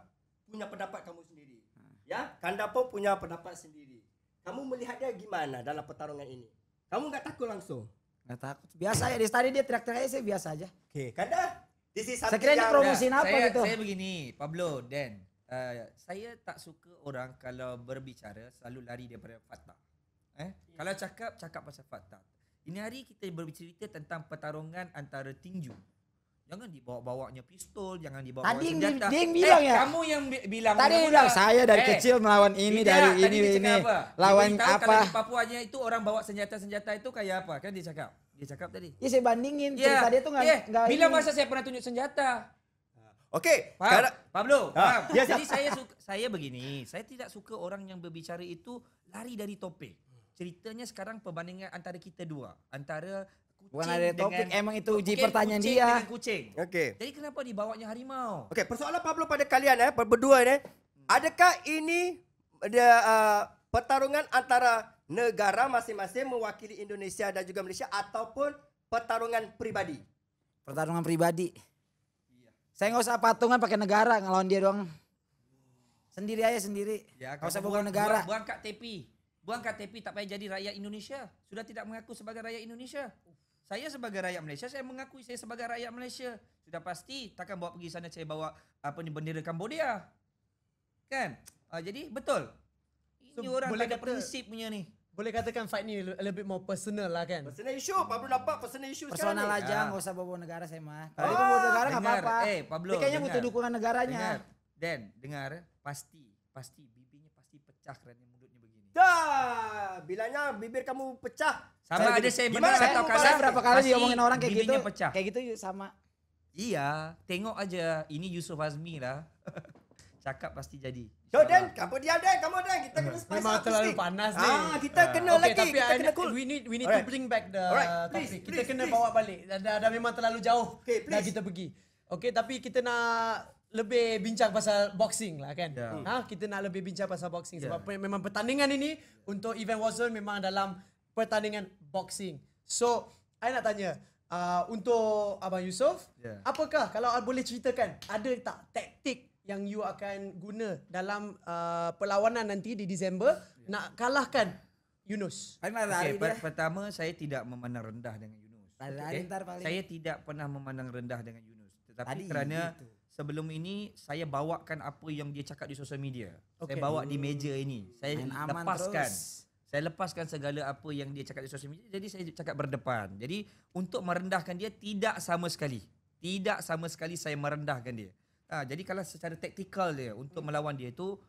pendapat kamu sendiri. Ya, Kanda pun punya pendapat sendiri. kamu melihat dia gimana dalam pertarungan ini? Kamu nggak takut langsung? Nggak takut. Biasa ya, di tadi dia teriak-teriak aja, saya biasa aja. Oke, Kanda. This is Saya something kira ini yang promosiin apa gitu. Saya begini, Pablo, Dan. Saya tak suka orang kalau berbicara selalu lari daripada fakta. Kalau cakap pasal fakta. Ini hari kita bercerita tentang pertarungan antara tinju. Jangan dibawa-bawanya pistol, jangan dibawa Tadi senjata. dia yang bilang ya. Kamu yang bilang. Tadi dia mula-mula. bilang saya dari kecil melawan ini, Tidak, dari tadi ini, dia ini. cakap apa? Lawan Dia beritahu apa? Kalau di Papuanya itu orang bawa senjata-senjata itu kayak apa? Kan dia cakap. Dia cakap tadi. Ya saya bandingin cerita dia tuh nggak Bila ini. masa saya pernah tunjuk senjata? Okey, Faham? Pablo, faham? Yes, Jadi saya begini, saya tidak suka orang yang berbicara itu lari dari topik. Ceritanya sekarang perbandingan antara kita dua, antara kucing Bukan ada topik, dengan, emang itu uji mungkin pertanyaan kucing dia. dengan kucing. Okey. Jadi kenapa dibawanya harimau? Okey, persoalan Pablo pada kalian berdua ni, adakah ini ada pertarungan antara negara masing-masing mewakili Indonesia dan juga Malaysia ataupun pertarungan peribadi? Pertarungan pribadi. Saya nggak usah patungan pakai negara, ngelawan dia doang. Sendiri aja sendiri. Ya, Nggak usah kamu bawa negara. Buang KTP. Buang KTP tak payah jadi rakyat Indonesia. Sudah tidak mengaku sebagai rakyat Indonesia. Saya sebagai rakyat Malaysia, saya mengakui saya sebagai rakyat Malaysia. Sudah pasti takkan bawa pergi sana saya bawa bendera Cambodia. Kan? Jadi betul. Ini So, orang boleh tak ada kata- prinsip punya ni. Boleh katakan fight ni a little bit more personal lah kan. Personal issue, Pablo nampak personal issue sekarang Personal ni. aja, Ah. nggak usah bawa negara saya mah. Kalau itu bawa negara nggak Dengar, apa-apa. Pablo, Dia kayaknya dengar. butuh dukungan negaranya. Dengar. Dan dengar, pasti bibirnya pasti pecah kerana mulutnya begini. Dah, bilangnya bibir kamu pecah. Sama ada gini, saya gimana menang saya atau mau kalah. Saya balas? berapa kali Pasti diomongin orang kayak gitu. bibirnya pecah. Kayak gitu sama. Iya, tengok aja. Ini Yusuf Azmi lah. Cakap pasti jadi. So Dan, kamu dia Dan, kamu Dan. Kita kena spice Memang up terlalu this thing. panas ni. Kita kena Okay, lagi, tapi kita kena cool. we need to Alright. bring back the Alright, topic. Kita please, kena please. bawa balik. Dah memang terlalu jauh. Okay, Dah please. kita pergi. Okay, tapi kita nak lebih bincang pasal boxing lah kan. Ya. Kita nak lebih bincang pasal boxing Ya. sebab memang pertandingan ini untuk event Warzone memang dalam pertandingan boxing. So, I nak tanya untuk Abang Yusof, Ya. apakah kalau boleh ceritakan ada tak taktik yang you akan guna dalam perlawanan nanti di Disember nak kalahkan Yunus? Kan lari dia. Pertama saya tidak memandang rendah dengan Yunus. Lari-lari ntar paling. Saya tidak pernah memandang rendah dengan Yunus. Tetapi Tadi kerana gitu. sebelum ini saya bawakan apa yang dia cakap di sosial media. Saya Okey. bawa di meja ini. Saya Main aman lepaskan. terus. Saya lepaskan segala apa yang dia cakap di sosial media. Jadi saya cakap berdepan. Jadi untuk merendahkan dia tidak sama sekali. Tidak sama sekali saya merendahkan dia. Jadi kalau secara taktikal dia untuk melawan dia tu,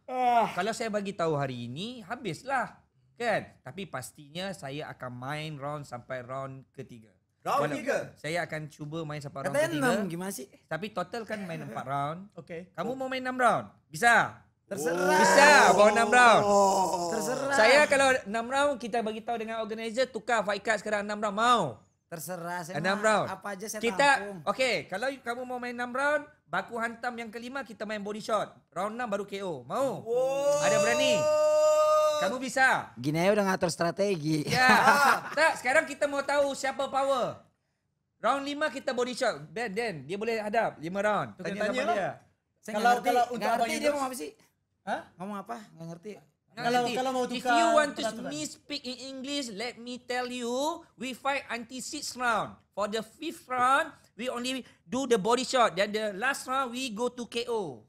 kalau saya bagi tahu hari ini, habislah. Kan? Tapi pastinya saya akan main round sampai round ketiga. Round Walau- 3. Saya akan cuba main sampai round Katanya ketiga. 6 gimana sih? Tapi total kan main 4 round. Okay. Kamu mau main 6 round? Bisa? Terserah. Bisa bawa 6 round. Terserah. Saya kalau 6 round kita bagi tahu dengan organizer tukar fight card sekarang 6 round mau. Terserah saya 6 mah round. apa aja saya Kita tampung. okey, kalau kamu mau main 6 round, baku hantam yang kelima kita main body shot. Round 6 baru KO. Mau? Ada berani? Kamu bisa? Gini aja udah ngatur strategi. Ya. Tak, sekarang kita mau tahu siapa power. Round 5 kita body shot. Dan dia boleh hadap 5 round. Tu kena Tanya tanya sama lah. dia. Saya Kalau- nggak ngerti, kalau untuk nggak Abang ngerti dia Yunus- ngomong apa sih? Hah? Ngomong apa? Nggak ngerti. Kalau mau If tukar you want to peraturan. me speak in English, let me tell you, we fight until 6th round. For the 5th round, we only do the body shot. Then the last round, we go to KO.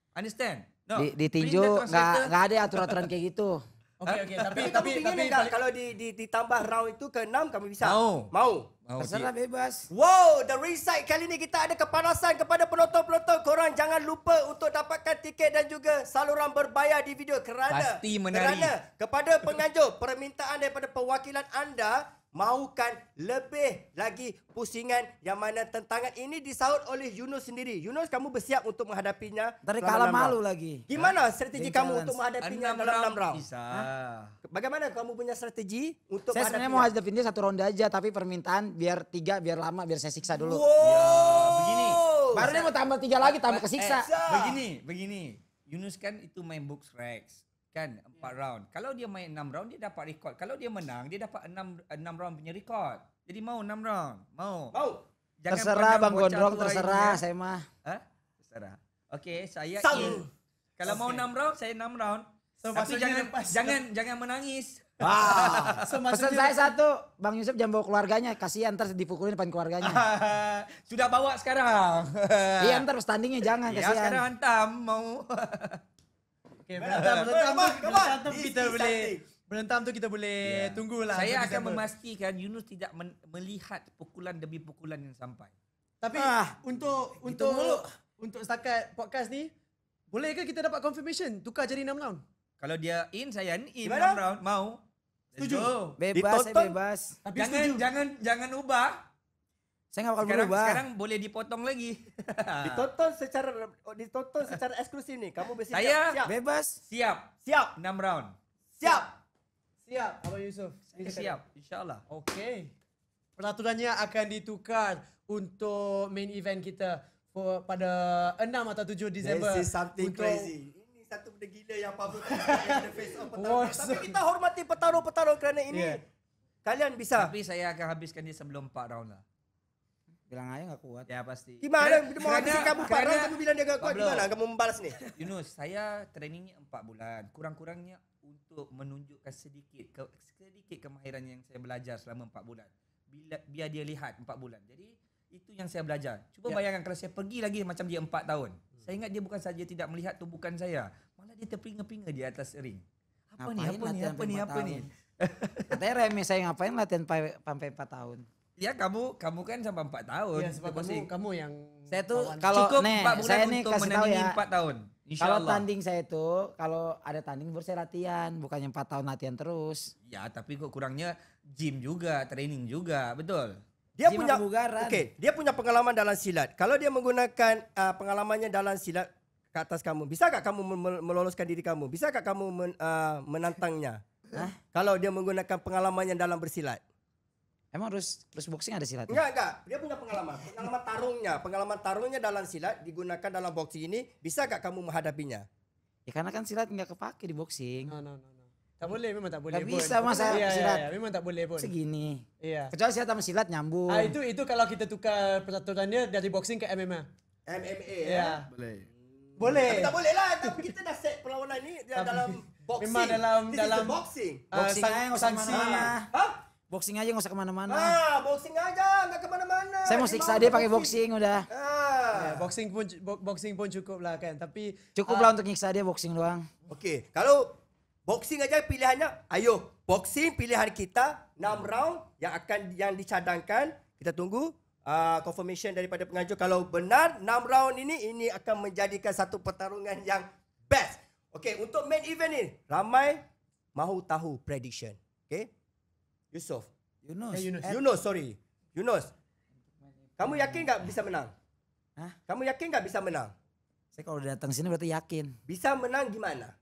Understand? No. Di Bring tinju the translator. nggak ada aturan kayak gitu. Okay. Tapi kamu ingin enggak kalau ditambah round itu ke 6 kamu bisa? Mau. Mau. Oh, Terserah bebas. Wow, The Reside kali ni kita ada kepanasan kepada penonton-penonton. Korang jangan lupa untuk dapatkan tiket dan juga saluran berbayar di video kerana Pasti menari. Kerana kepada penganjur permintaan daripada perwakilan anda mahukan lebih lagi pusingan yang mana tentangan ini disaut oleh Yunus sendiri. Yunus, kamu bersiap untuk menghadapinya? Ntar selama kalah 6 malu round. lagi. Gimana strategi Game kamu challenge. untuk menghadapinya 6 dalam 6 round? Bisa. Bagaimana kamu punya strategi untuk Saya sebenarnya menghadapinya? mau hadapin dia 1 ronde aja, tapi permintaan biar 3 biar lama, biar saya siksa dulu. Wow. begini. Baru dia mau tambah 3 lagi, tambah kesiksa. Begini. Yunus kan itu main box Rex. Kan 4 round. Kalau dia main 6 round dia dapat rekod. Kalau dia menang dia dapat 6 round punya rekod. Jadi mau 6 round. Mau. Mau. Terserah pandang Bang bocah Gondrong, tu hari terserah ni, saya mah. Terserah. Okey, saya Sang. in. Kalau mau 6 round, saya 6 round. So Tapi maksudnya jangan menangis. So Pesan saya satu, Bang Yusuf jangan bawa keluarganya, kasihan ntar dipukulin depan keluarganya. Sudah bawa sekarang. Iya ntar pas tandingnya jangan, Ya kasihan. sekarang hantam mau. Okay, berentam This kita is boleh something. berentam tu kita boleh tunggulah. Saya untuk akan Disember. memastikan Yunus tidak melihat pukulan demi pukulan yang sampai. Tapi untuk setakat podcast ni, boleh ke kita dapat confirmation tukar jadi 6 round? Kalau dia in, saya in Gimana? 6 round. Mau? Let's Setuju. go. Bebas, saya Ditonton. bebas. Tapi Jangan ubah. Saya nggak bakal berubah. Sekarang boleh dipotong lagi. Ditonton secara eksklusif nih. Kamu bersiap. Saya- siap. Bebas. Siap. Siap. 6 round. Siap. Siap, Abang Yusuf. Saya siap. InsyaAllah. Okey. Peraturannya akan ditukar untuk main event kita pada 6 atau 7 Disember. This is something untuk crazy. Ini satu benda gila yang Pablo ada face off Wow, petarung. Tapi kita hormati petarung-petarung kerana ini Yeah. kalian bisa. Tapi saya akan habiskan dia sebelum 4 round lah. Bilang aja nggak kuat. Ya pasti. Gimana? Dia mau habisin kamu 4 round, kerana- kamu bilang dia gak kuat. Pablo. Gimana kamu membalas ni? Yunus, saya trainingnya 4 bulan. Kurang-kurangnya untuk menunjukkan sedikit kemahiran yang saya belajar selama 4 bulan. Biar dia lihat 4 bulan. Jadi itu yang saya belajar. Cuba bayangkan kalau saya pergi lagi macam dia 4 tahun. Saya ingat dia bukan saja tidak melihat tubuhkan saya. Malah dia terpinga-pinga di atas ring. Apa ni? Ngapain latihan sampai 4 Apa ni? tahun? Katanya remeh, saya ngapain latihan sampai 4 tahun. Ya kamu kan sampai 4 tahun. Ya, sebab kamu yang Saya tuh kawan. kalau Cukup nih, 4 bulan saya nih untuk kasih tahu menandingi ya. 4 tahun. Kalau InsyaAllah. tanding saya tuh, kalau ada tanding baru saya latihan, bukannya 4 tahun latihan terus. Ya tapi kok kurangnya gym juga, training juga. Betul? Dia Gym punya kebugaran. dia punya pengalaman dalam silat. Kalau dia menggunakan pengalamannya dalam silat ke atas kamu, bisakah kamu meloloskan diri kamu? Bisakah kamu menantangnya? Kalau dia menggunakan pengalamannya dalam bersilat. Emang harus boxing ada silatnya? Enggak. Dia punya pengalaman. Pengalaman tarungnya dalam silat digunakan dalam boxing ini. Bisakah kamu menghadapinya? Ya karena kan silat nggak kepake di boxing. No. Tak boleh, memang tak boleh Tak pun. bisa, masa silat. Ya, memang tak boleh pun. Segini. Iya. Kecuali silat sama silat nyambung. Itu kalau kita tukar peraturannya dari boxing ke MMA. MMA Ya. Tapi Boleh. tak boleh lah. Kita dah set perlawanan ni dalam boxing. memang This is dalam- a boxing. Boxing aja nggak usah sanksi. kemana-mana. Hah? Boxing aja nggak usah kemana-mana. Boxing aja, enggak kemana-mana. Saya mau siksa dia pakai boxing udah. Ya, boxing pun cukup lah kan. Tapi Cukup lah untuk nyiksa dia boxing doang. Okey, kalau boxing aja pilihannya, ayo boxing pilihan kita 6 round yang dicadangkan. Kita tunggu confirmation daripada pengajuk. Kalau benar 6 round ini akan menjadikan satu pertarungan yang best. Okey, untuk main event ni ramai mahu tahu prediction. Okey. Yusuf. Yunus. Kamu yakin tak bisa menang? Hah? Kamu yakin tak bisa menang? Saya kalau datang sini berarti yakin. Bisa menang gimana?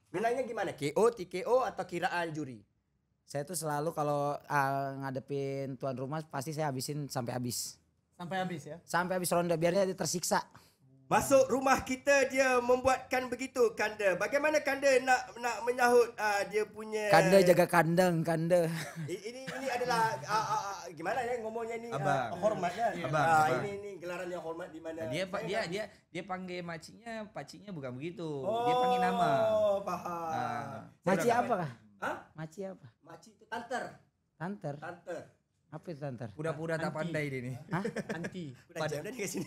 Menangnya gimana? KO, TKO atau kiraan juri? Saya tuh selalu kalau ngadepin tuan rumah pasti saya habisin sampai habis. sampai habis ya. Sampai habis ronde biarnya dia tersiksa. Masuk rumah kita dia membuatkan begitu Kanda. Bagaimana Kanda nak menyahut dia punya Kanda jaga kandang, Kanda. Ini adalah gimana ya ngomongnya ni Abang. hormatnya. Abang. Ini gelaran yang hormat di mana Dia panggil pakciknya bukan begitu. Dia panggil nama. Oh, faham. Maci apa kah? Hah? Maci apa? Makcik itu tanter. Tanter. Tanter. Apa itu tanter? Pura-pura tak pandai dia ni. Hah? Anti. Udah jam dah ni kat sini.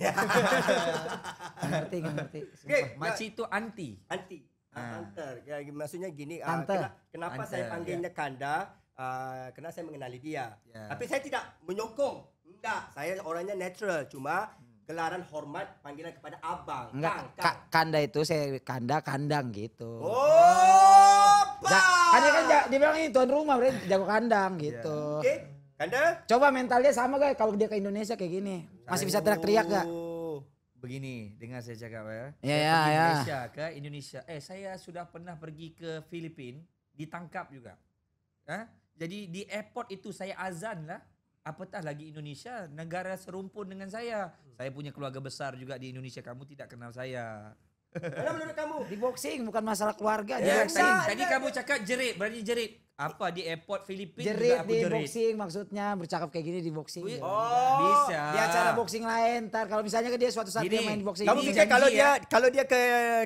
Nggak ngerti. Okey, Makcik tu anti. anti. Tanter. Ya, maksudnya gini, Tanter. kenapa Tanter, saya panggilnya Kanda? Kerana saya mengenali dia. Ya. Tapi saya tidak menyokong. Enggak, saya orangnya natural. Cuma gelaran hormat panggilan kepada abang. Enggak, Kang. kanda itu saya kandang gitu. Oh, Kan dia bilang ini tuan rumah berarti jago kandang gitu. Okey, Kanda? Coba mentalnya sama guys kalau dia ke Indonesia kayak gini. Masih bisa teriak-teriak gak? Oh. Begini, dengar saya cakap ya. Ya, Saya ya, pergi ya. Malaysia ke Indonesia. Saya sudah pernah pergi ke Filipina, ditangkap juga. Jadi di airport itu saya azan lah. Apatah lagi Indonesia, negara serumpun dengan saya. Saya punya keluarga besar juga di Indonesia. Kamu tidak kenal saya. Mana menurut kamu? Di boxing bukan masalah keluarga. Di Ya, boxing. tadi kamu cakap jerit, berarti jerit. Apa di airport Filipina Jerit juga aku di jerit. boxing maksudnya bercakap kayak gini di boxing. Wih, Oh, bisa. Di acara boxing lain ntar kalau misalnya dia suatu saat dia Gini, main di boxing Kamu Ini fikir janji kalau dia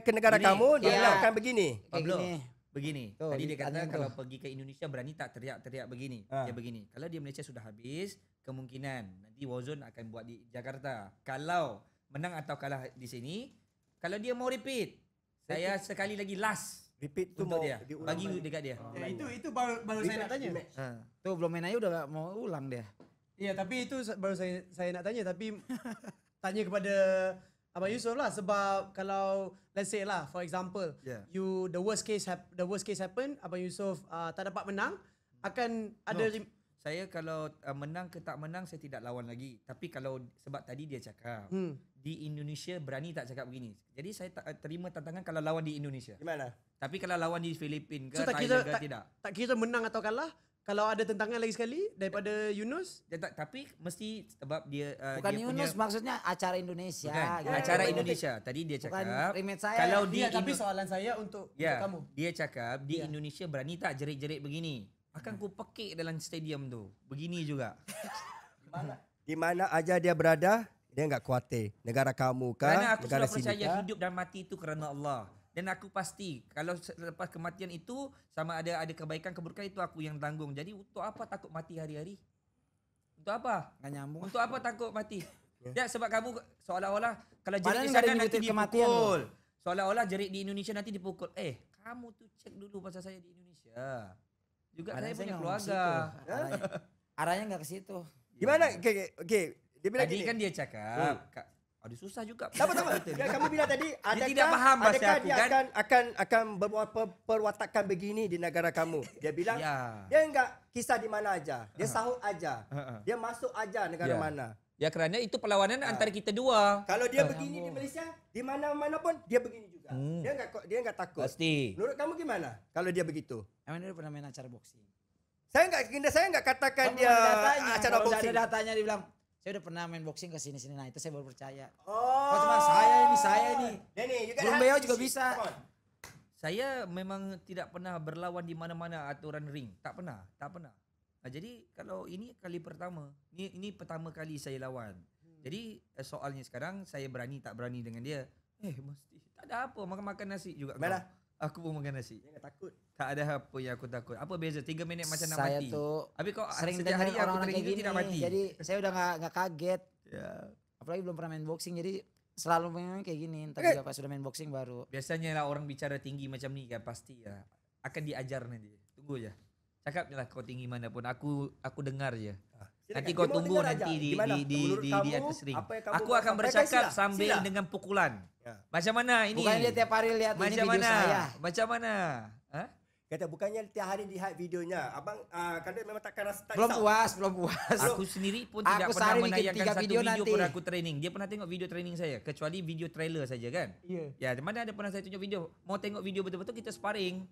ke negara Ini, kamu dia iya. akan begini. kayak Pablo, gini. Begini, Tuh, tadi dia kata ditanyain kalau tuh. pergi ke Indonesia berani tak teriak-teriak begini. Ah. Dia begini. Kalau di Malaysia sudah habis, kemungkinan nanti Warzone akan buat di Jakarta. Kalau menang atau kalah di sini, kalau dia mau repeat, saya sekali lagi last Repeat tu untuk mau dia. diulang Bagi balik. dekat dia. Itu baru saya nak tanya. Rematch. Tuh belum main aja udah gak mau ulang dia. Ya, tapi itu baru saya nak tanya, tapi tanya kepada Abang Yusof lah, sebab kalau let's say lah for example, Yeah. the worst case happen, Abang Yusof tak dapat menang, akan ada Saya kalau menang ke tak menang saya tidak lawan lagi. Tapi kalau sebab tadi dia cakap di Indonesia berani tak cakap begini. Jadi saya terima tantangan kalau lawan di Indonesia. Gimana? Tapi kalau lawan di Filipin ke So, tak Thailand kira ke tidak. tak kira menang atau kalah, kalau ada tentangan lagi sekali daripada Yunus, Tapi mesti sebab dia Bukan dia Yunus, maksudnya acara Indonesia. bukan, gitu. acara Indonesia. Tadi dia Bukan cakap rematch saya. kalau di dia tapi soalan saya untuk kamu. dia cakap di Ya. Indonesia berani tak jerit-jerit begini. Akan ku pekik dalam stadium tu. Begini juga. Di mana aja dia berada, dia enggak khawatir. Negara kamu kah? Kerana aku negara sudah percaya kah? hidup dan mati itu kerana Allah. Dan aku pasti kalau selepas kematian itu sama ada kebaikan keburukan itu aku yang tanggung. Jadi untuk apa takut mati hari-hari? Untuk apa? Gak nyambung. Untuk apa takut mati? Ya sebab kamu seolah-olah kalau jerit Padahal di nggak ada sana nanti nyebutin kematian dipukul. Seolah-olah jerit di Indonesia nanti dipukul. Kamu tuh cek dulu pasal saya di Indonesia. Juga Padahal saya punya nggak mau ke keluarga. situ. Arahnya nggak ke situ. Gimana? Okey. Dia bilang Tadi gini. kan dia cakap, aduh susah juga. Tak apa. Ya, kamu bilang tadi, adakah, tidak faham bahasa adakah aku, dia kan? akan berbuat perwatakan begini di negara kamu? Dia bilang, Ya. dia enggak kisah di mana aja. Dia sahut aja. Dia masuk aja negara Ya. mana. Ya kerana itu perlawanan antara kita dua. Kalau dia begini di Malaysia, di mana-mana pun dia begini juga. Dia enggak takut. Pasti. Menurut kamu gimana kalau dia begitu? Emang dia pernah main acara boxing. Saya enggak katakan Kalau dia ada datanya, acara kalau udah boxing. ada datanya dia bilang, saya udah pernah main boxing ke sini-sini. Nah itu saya baru percaya. Oh. Kau cuma saya ini. Danny, you Belum gotta Beo have juga this bisa. shit. Come on. Saya memang tidak pernah berlawan di mana-mana aturan ring. Tak pernah. Jadi kalau ini kali pertama. Ini pertama kali saya lawan. Jadi soalnya sekarang saya berani tak berani dengan dia. Mesti tak ada apa, makan nasi juga. Mana? kau. Aku pun makan nasi. Dia enggak takut. Tak ada apa yang aku takut. Apa beza 3 minit macam nak Saya mati. tuh Habis kau sering setiap dengar hari aku orang-orang training kayak itu gini. tidak mati. Jadi saya udah nggak kaget. Ya. Apalagi belum pernah main boxing. Jadi selalu main kayak gini. Entar juga pas sudah main boxing baru. Biasanya lah orang bicara tinggi macam ni kan pasti ya. Akan diajar nanti. Tunggu je. Cakap je lah kau tinggi mana pun. Aku dengar je. Silakan. Nanti Dia kau mau tunggu dengar nanti aja. di Gimana? di Menurut di kamu, atas ring. apa yang kamu Aku mau akan sampaikan, bercakap sila. sambil Sila. dengan pukulan. Ya. Macam mana ini? Bukan dia tiap hari lihat ini Macam video mana? saya. Macam mana? Ha? Kata bukannya tiap hari lihat videonya. Abang kadang memang takkan rasa tak Belum risau. puas, belum puas. Aku sendiri pun Aku tidak pernah sehari bikin menayangkan 3 satu video video nanti. pun aku training. Dia pernah tengok video training saya. Kecuali video trailer saja kan? Ya. Ya, mana ada pernah saya tunjuk video. Mau tengok video betul-betul kita sparring.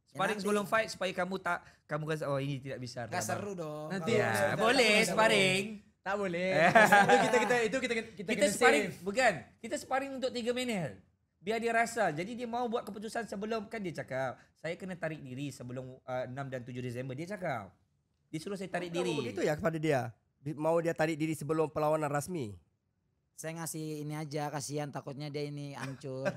Sparring nanti. sebelum fight supaya kamu rasa oh ini tidak bisa. Gak seru dong. Nanti Ya, boleh sparring. Tak boleh. itu kita Kita kena sparring save. bukan. Kita sparring untuk 3 minit. Biar dia rasa. Jadi dia mau buat keputusan sebelum kan dia cakap, saya kena tarik diri sebelum 6 dan 7 Disember dia cakap. Dia suruh saya tarik diri. Begitu ya kepada dia. Mau dia tarik diri sebelum perlawanan rasmi. Saya ngasih ini aja, kasihan takutnya dia ini hancur.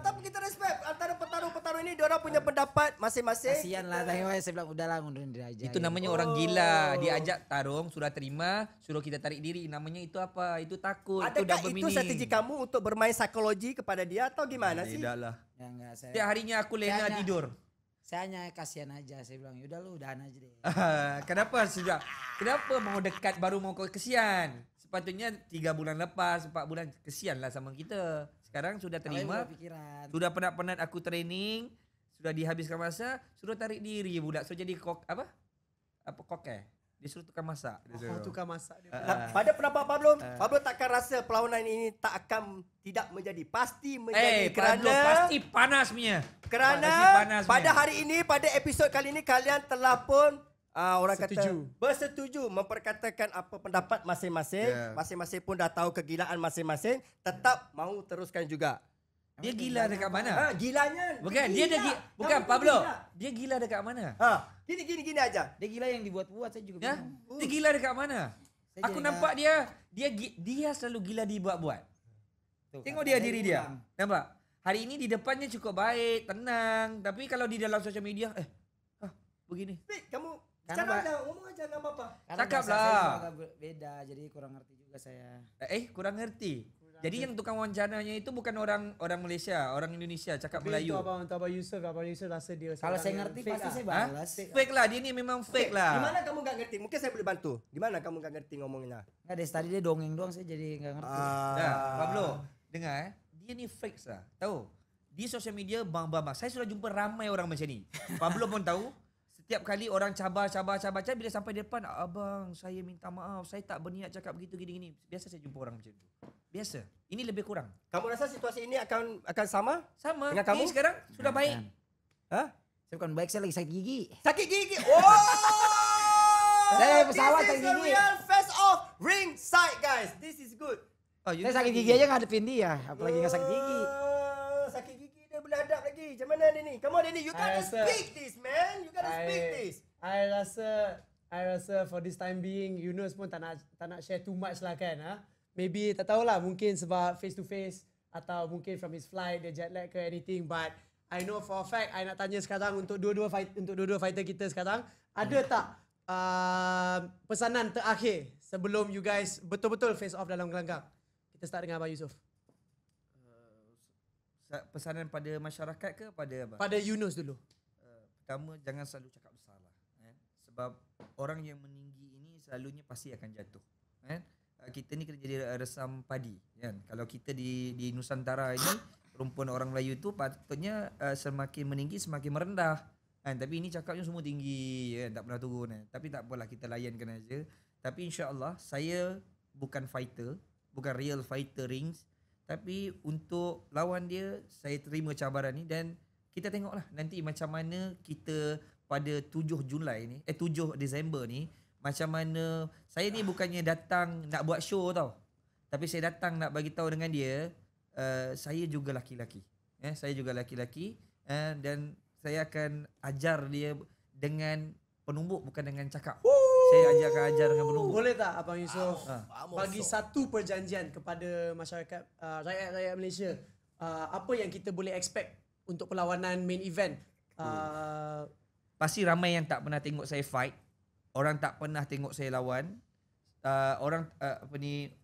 Tapi kita respect antara petarung-petarung ini diorang punya pendapat masing-masing. Kasihan lah, tapi saya bilang udahlah ngundurin diri aja. Itu gitu. namanya orang gila. Dia ajak tarung, sudah terima, suruh kita tarik diri. Namanya itu apa? Itu takut. Itu Adakah double itu meaning. strategi kamu untuk bermain psikologi kepada dia atau gimana sih? Tidak lah. Ya enggak, saya. Setiap harinya aku lena Saya- tidur. Saya hanya kasihan aja, saya bilang yaudah lu udahan aja deh. Kenapa sudah? Kenapa mau dekat baru mau kau kesian? Sepatutnya 3 bulan lepas, 4 bulan kesian lah sama kita. Sekarang sudah terima, Pikiran. sudah penat-penat aku training, sudah dihabiskan masa, suruh tarik diri budak. So jadi apa koke. Dia suruh tukang masak. Dia suruh. Tukar masak dia. Pada pendapat Pablo takkan rasa perlawanan ini tidak menjadi. Pasti menjadi Pablo, pasti panas punya. Pasti kerana panas pada punya. hari ini, pada episod kali ini kalian telah pun orang Setuju. kata bersetuju memperkatakan apa pendapat masing-masing. Yeah. Masing-masing pun dah tahu kegilaan masing-masing, tetap mahu teruskan juga. Dia gila dekat mana? Gilanya. Bukan, dia ada bukan Kamu Pablo. gila. Dia gila dekat mana? Gini aja. Dia gila yang dibuat-buat saya juga Ya? bingung. Dia gila dekat mana? Saya Aku jadi nampak dia selalu gila dibuat-buat. Tuh, Tengok kan, dia saya diri dia. bilang. Nampak? hari ini di depannya cukup baik, tenang. Tapi kalau di dalam sosial media, begini. Fik, kamu Karena bicara aja, ngomong aja nggak apa-apa. Karena Cakap bahasa saya lah. juga agak beda, jadi kurang ngerti juga saya. Kurang ngerti. Jadi yang tukang wawancaranya itu bukan orang Malaysia, orang Indonesia cakap Tapi Melayu. untuk Abang Yusuf rasa dia Kalau seorang saya yang ngerti fake pasti lah. saya Hah? balas. Fake lah, dia ni memang fake lah. Di mana kamu nggak ngerti? Mungkin saya boleh bantu. Di mana kamu nggak ngerti ngomongnya? Nggak, dari tadi dia dongeng doang, saya jadi nggak ngerti. Dah, Pablo, dengar dia ni fake lah. Tahu? Di sosial media bang. Saya sudah jumpa ramai orang macam ni. Pablo pun tahu. Setiap kali orang cabar bila sampai depan, abang saya minta maaf, saya tak berniat cakap begitu gini. Biasa saya jumpa orang macam tu. Biasa. Ini lebih kurang. Kamu rasa situasi ini akan sama? Sama. Dengan kamu? Ini sekarang sudah baik. Kan. Hah? Saya bukan baik, saya lagi sakit gigi. Sakit gigi. Oh! Saya pesawat This sakit is the gigi. real face off ringside, guys. This is good. Oh, you Saya sakit gigi aja ngadepin dia, apalagi nggak sakit gigi. Sakit gigi dia boleh hadap lagi. Macam mana dia ni? Come on, Denny. You gotta speak this, man. You gotta speak this. I rasa for this time being Yunus pun tak nak share too much lah kan. Maybe tak tahulah, mungkin sebab face to face atau mungkin from his flight dia jet lag ke anything, but I know for a fact I nak tanya sekarang untuk dua-dua fighter kita sekarang, ada tak pesanan terakhir sebelum you guys betul-betul face off dalam gelanggang? Kita start dengan Abang Yusuf. Pesanan pada masyarakat ke pada apa? Pada Yunus dulu. Pertama, jangan selalu cakap besar lah. Sebab orang yang meninggi ini selalunya pasti akan jatuh. Kita ni kena jadi resam padi. Kan? Kalau kita di Nusantara ini, rumpun orang Melayu tu patutnya semakin meninggi semakin merendah. Tapi ini cakapnya semua tinggi, tak pernah turun. Tapi tak apalah, kita layankan aja. Tapi insya-Allah saya bukan fighter, bukan real fighter rings. Tapi untuk lawan dia, saya terima cabaran ni dan kita tengoklah nanti macam mana kita pada 7 Disember ni, macam mana saya ni bukannya datang nak buat show tau. Tapi saya datang nak bagi tahu dengan dia, saya juga laki-laki. Saya juga laki-laki dan saya akan ajar dia dengan penumbuk bukan dengan cakap. Saya ajar dengan penumbuk. Boleh tak Abang Yusuf bagi satu perjanjian kepada masyarakat rakyat-rakyat Malaysia, apa yang kita boleh expect untuk perlawanan main event? Pasti ramai yang tak pernah tengok saya fight. Orang tak pernah tengok saya lawan.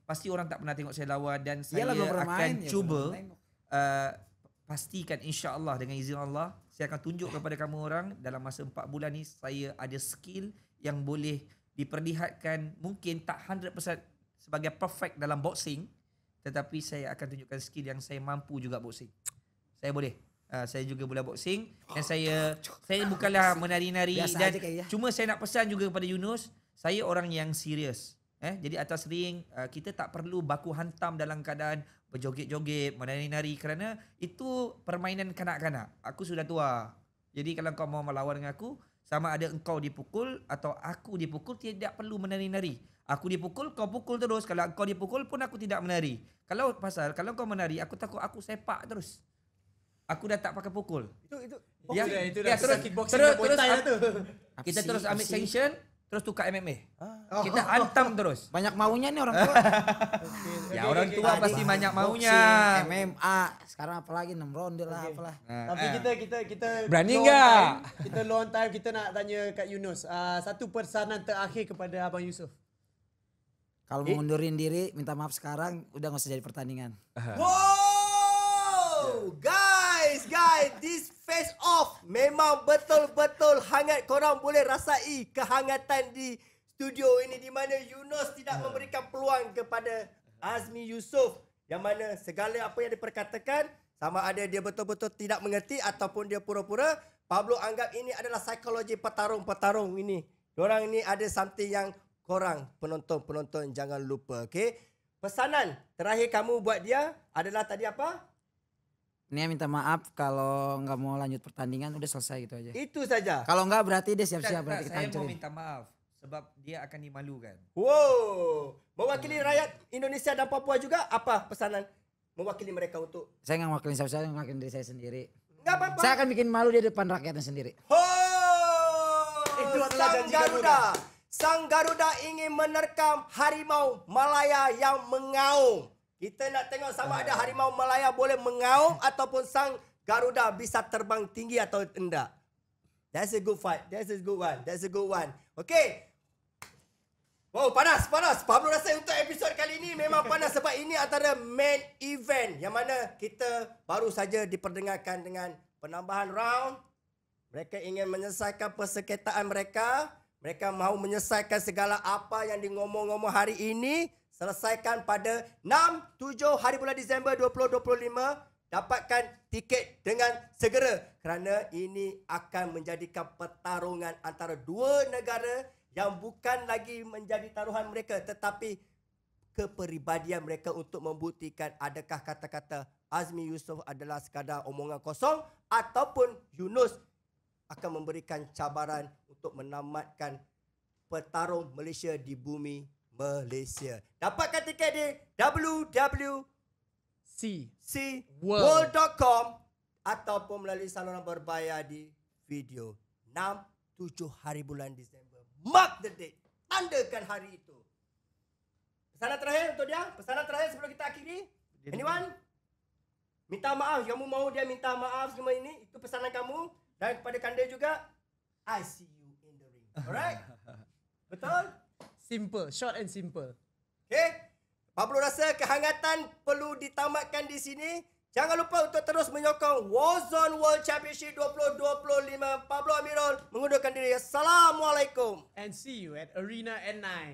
Pasti orang tak pernah tengok saya lawan dan saya akan cuba pastikan insya-Allah dengan izin Allah saya akan tunjuk kepada kamu orang dalam masa 4 bulan ni saya ada skill yang boleh diperlihatkan, mungkin tak 100% sebagai perfect dalam boxing, tetapi saya akan tunjukkan skill yang saya mampu juga boxing. Saya boleh. Saya juga boleh boxing dan saya bukanlah menari-nari dan cuma saya nak pesan juga kepada Yunus, saya orang yang serius. Jadi atas ring kita tak perlu baku hantam dalam keadaan berjoget-joget, menari-nari kerana itu permainan kanak-kanak. Aku sudah tua. Jadi kalau kau mau melawan dengan aku, sama ada engkau dipukul atau aku dipukul, tidak perlu menari-nari. Aku dipukul, kau pukul terus. Kalau kau dipukul pun aku tidak menari. Kalau kau menari, aku takut aku sepak terus. Aku dah tak pakai pukul. Itu dah terus kickboxing dan Muay Thai tu. Kita terus ambil sanction, terus tukar MMA. Kita hantam terus. Banyak maunya nih orang tua. Orang tua pasti banyak maunya. MMA, sekarang apalagi 6 ronde lah apalah. Tapi kita Berani low on enggak? time. Kita low on time, kita nak tanya kat Yunus. Satu pesanan terakhir kepada Abang Yusuf. Kalau mau mundurin diri, minta maaf sekarang, udah nggak usah jadi pertandingan. Wow, guys, this face off memang betul-betul hangat. Korang boleh rasai kehangatan di studio ini di mana Yunus tidak memberikan peluang kepada Azmi Yusof, yang mana segala apa yang diperkatakan sama ada dia betul-betul tidak mengerti ataupun dia pura-pura. Pablo anggap ini adalah psikologi petarung-petarung ini. Diorang ini ada something yang korang penonton-penonton jangan lupa, okey? Pesanan terakhir kamu buat dia adalah tadi apa? Ini minta maaf kalau nggak mau lanjut pertandingan, udah selesai gitu aja. Itu saja. Kalau nggak berarti dia siap-siap, berarti kita Saya mau hancurin. minta maaf sebab dia akan dimalukan. Wow. Mewakili rakyat Indonesia dan Papua juga, apa pesanan mewakili mereka untuk? Saya nggak mewakili siapa-siapa, saya mewakili diri saya sendiri. Enggak apa-apa. Saya akan bikin malu dia depan rakyatnya sendiri. Itu adalah janji Sang Garuda ingin menerkam harimau Malaya yang mengaum. Kita nak tengok sama ada harimau Malaya boleh mengaum ataupun sang Garuda bisa terbang tinggi atau tidak. That's a good fight. That's a good one. That's a good one. Okay. Wow, panas. Pablo rasa untuk episod kali ini memang panas sebab ini antara main event yang mana kita baru saja diperdengarkan dengan penambahan round. Mereka ingin menyelesaikan persengketaan mereka. Mereka mahu menyelesaikan segala apa yang ngomong-ngomong hari ini. Selesaikan pada 6-7 hari bulan Disember 2025. Dapatkan tiket dengan segera. Kerana ini akan menjadikan pertarungan antara dua negara yang bukan lagi menjadi taruhan mereka, tetapi kepribadian mereka untuk membuktikan adakah kata-kata Azmi Yusof adalah sekadar omongan kosong ataupun Yunus akan memberikan cabaran untuk menamatkan petarung Malaysia di bumi Malaysia. Dapatkan tiket di www.world.com ataupun melalui saluran berbayar di video. 6-7 hari bulan Disember. Mark the date. Tandakan hari itu. Pesanan terakhir untuk dia. Pesanan terakhir sebelum kita akhiri. Anyone? Minta maaf. Kamu mahu dia minta maaf semua ini. Itu pesanan kamu. Dan kepada Kanda juga. I see you in the ring. Alright? Betul? Simple. Short and simple. Okay? Pablo rasa kehangatan perlu ditamatkan di sini. Jangan lupa untuk terus menyokong Warzone World Championship 2025. Pablo Amirul mengundurkan diri. Assalamualaikum. And see you at Arena N9.